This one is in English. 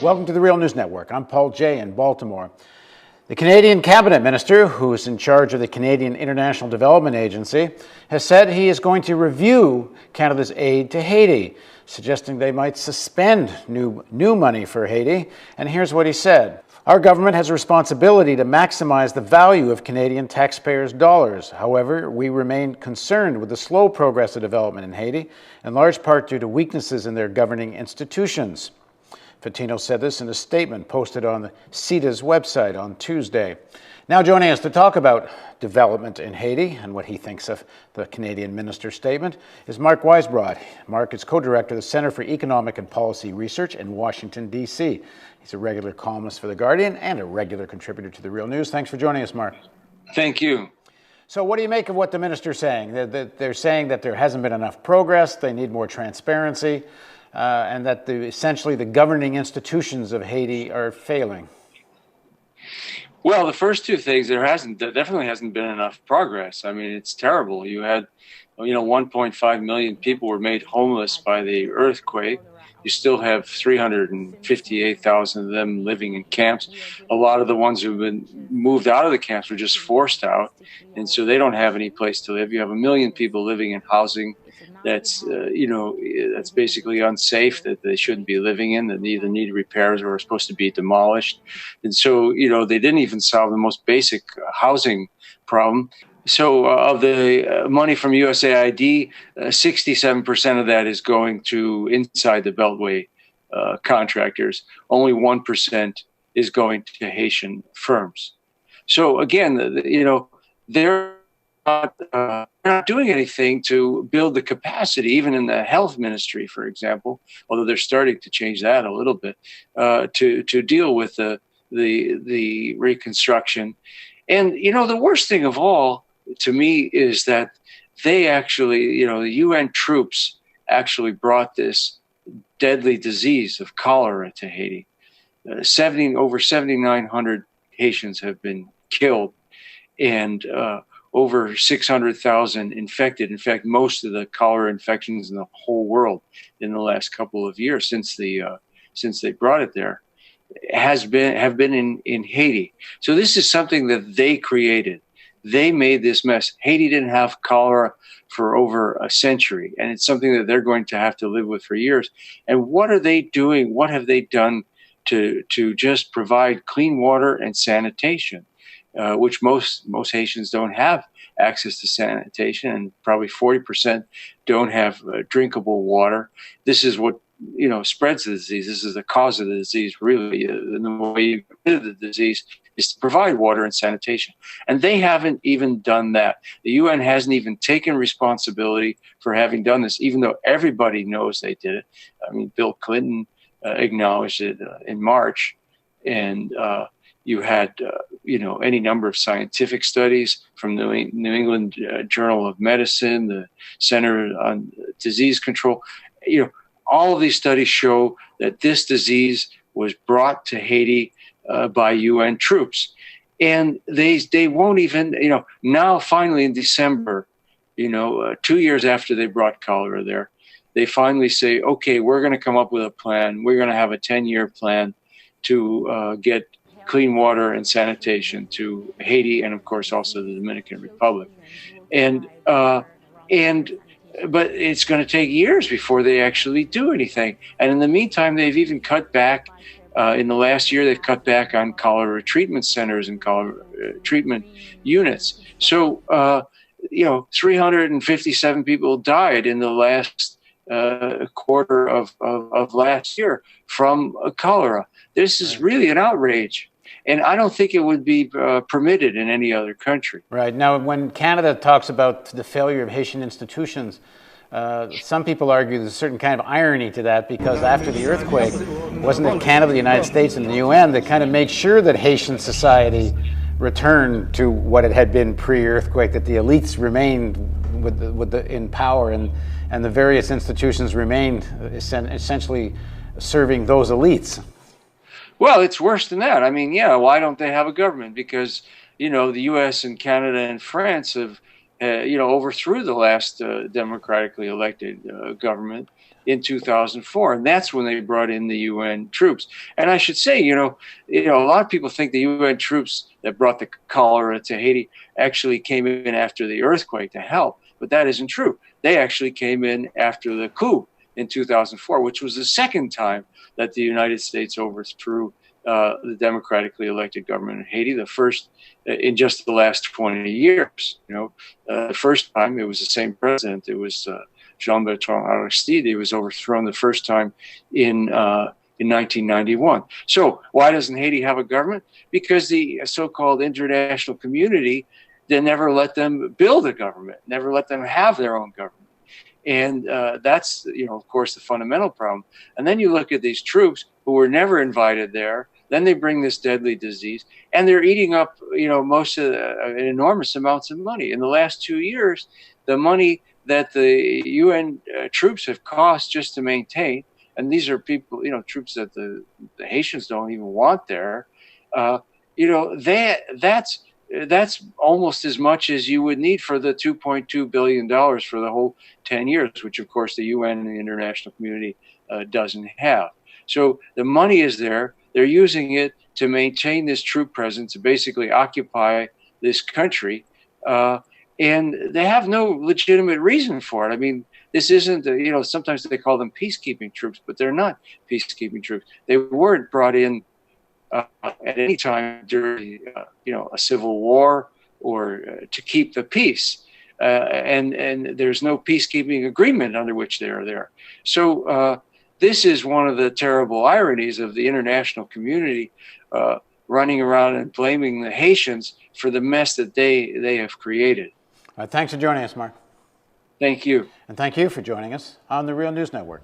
Welcome to the Real News Network. I'm Paul Jay in Baltimore. The Canadian cabinet minister, who is in charge of the Canadian International Development Agency, has said he is going to review Canada's aid to Haiti, suggesting they might suspend new money for Haiti. And here's what he said. Our government has a responsibility to maximize the value of Canadian taxpayers' dollars. However, we remain concerned with the slow progress of development in Haiti, in large part due to weaknesses in their governing institutions. Fatino said this in a statement posted on the CIDA's website on Tuesday. Now joining us to talk about development in Haiti and what he thinks of the Canadian minister's statement is Mark Weisbrod. Mark is co-director of the Center for Economic and Policy Research in Washington, D.C. He's a regular columnist for The Guardian and a regular contributor to The Real News. Thanks for joining us, Mark. Thank you. So what do you make of what the minister's saying? They're saying that there hasn't been enough progress, they need more transparency, and that essentially the governing institutions of Haiti are failing. Well, the first two things, there definitely hasn't been enough progress. I mean, it's terrible. You had, 1.5 million people were made homeless by the earthquake. You still have 358,000 of them living in camps. A lot of the ones who've been moved out of the camps were just forced out, and so they don't have any place to live. You have 1 million people living in housing that's that's basically unsafe, that they shouldn't be living in, that either need repairs or are supposed to be demolished. And so they didn't even solve the most basic housing problem. So of the money from USAID, 67% of that is going to inside the Beltway contractors. Only 1% is going to Haitian firms. So again, they're not doing anything to build the capacity, even in the health ministry, for example, although they're starting to change that a little bit, to deal with the reconstruction. And, the worst thing of all, to me, is that they actually, the UN troops actually brought this deadly disease of cholera to Haiti. Over 7,900 Haitians have been killed, and over 600,000 infected. In fact, most of the cholera infections in the whole world in the last couple of years since they brought it there have been in Haiti. So this is something that they created. They made this mess. Haiti didn't have cholera for over a century, and it's something that they're going to have to live with for years. And what are they doing? What have they done to just provide clean water and sanitation? Which most Haitians don't have access to sanitation, and probably 40% don't have drinkable water. This is what spreads the disease. This is the cause of the disease, really. And the way you get rid of the disease is to provide water and sanitation. And they haven't even done that. The UN hasn't even taken responsibility for having done this, even though everybody knows they did it. I mean, Bill Clinton acknowledged it in March, and you had, any number of scientific studies from the New England Journal of Medicine, the Center on Disease Control. All of these studies show that this disease was brought to Haiti by UN troops. And they won't even, now finally in December, 2 years after they brought cholera there, they finally say, okay, we're going to come up with a plan. We're going to have a 10-year plan to get clean water and sanitation to Haiti, and of course also the Dominican Republic. But it's going to take years before they actually do anything. And in the meantime, they've even cut back. In the last year, they've cut back on cholera treatment centers and cholera treatment units. So, 357 people died in the last quarter of last year from cholera. This is really an outrage. And I don't think it would be permitted in any other country. Right. Now, when Canada talks about the failure of Haitian institutions, some people argue there's a certain kind of irony to that, because after the earthquake, wasn't it Canada, the United States, and the UN that kind of made sure that Haitian society returned to what it had been pre-earthquake, that the elites remained in power, and the various institutions remained essentially serving those elites? Well, it's worse than that. I mean, why don't they have a government? Because, the U.S. and Canada and France have overthrew the last democratically elected government in 2004, and that's when they brought in the UN troops. And I should say, a lot of people think the UN troops that brought the cholera to Haiti actually came in after the earthquake to help, but that isn't true. They actually came in after the coup in 2004, which was the second time that the United States overthrew the democratically elected government in Haiti. The first in just the last 20 years. The first time it was the same president. It was Jean-Bertrand Aristide. He was overthrown the first time in 1991. So why doesn't Haiti have a government? Because the so-called international community, they never let them build a government, never let them have their own government. And that's, of course, the fundamental problem. And then you look at these troops who were never invited there. Then they bring this deadly disease, and they're eating up, most of enormous amounts of money. In the last 2 years, the money that the UN troops have cost just to maintain, and these are people, troops that the Haitians don't even want there, that's almost as much as you would need for the $2.2 billion for the whole 10 years, which, of course, the UN and the international community doesn't have. So the money is there. They're using it to maintain this troop presence, to basically occupy this country. And they have no legitimate reason for it. I mean, this isn't, sometimes they call them peacekeeping troops, but they're not peacekeeping troops. They weren't brought in at any time during, a civil war or to keep the peace. And there's no peacekeeping agreement under which they are there. So this is one of the terrible ironies of the international community running around and blaming the Haitians for the mess that they have created. All right, thanks for joining us, Mark. Thank you. And thank you for joining us on the Real News Network.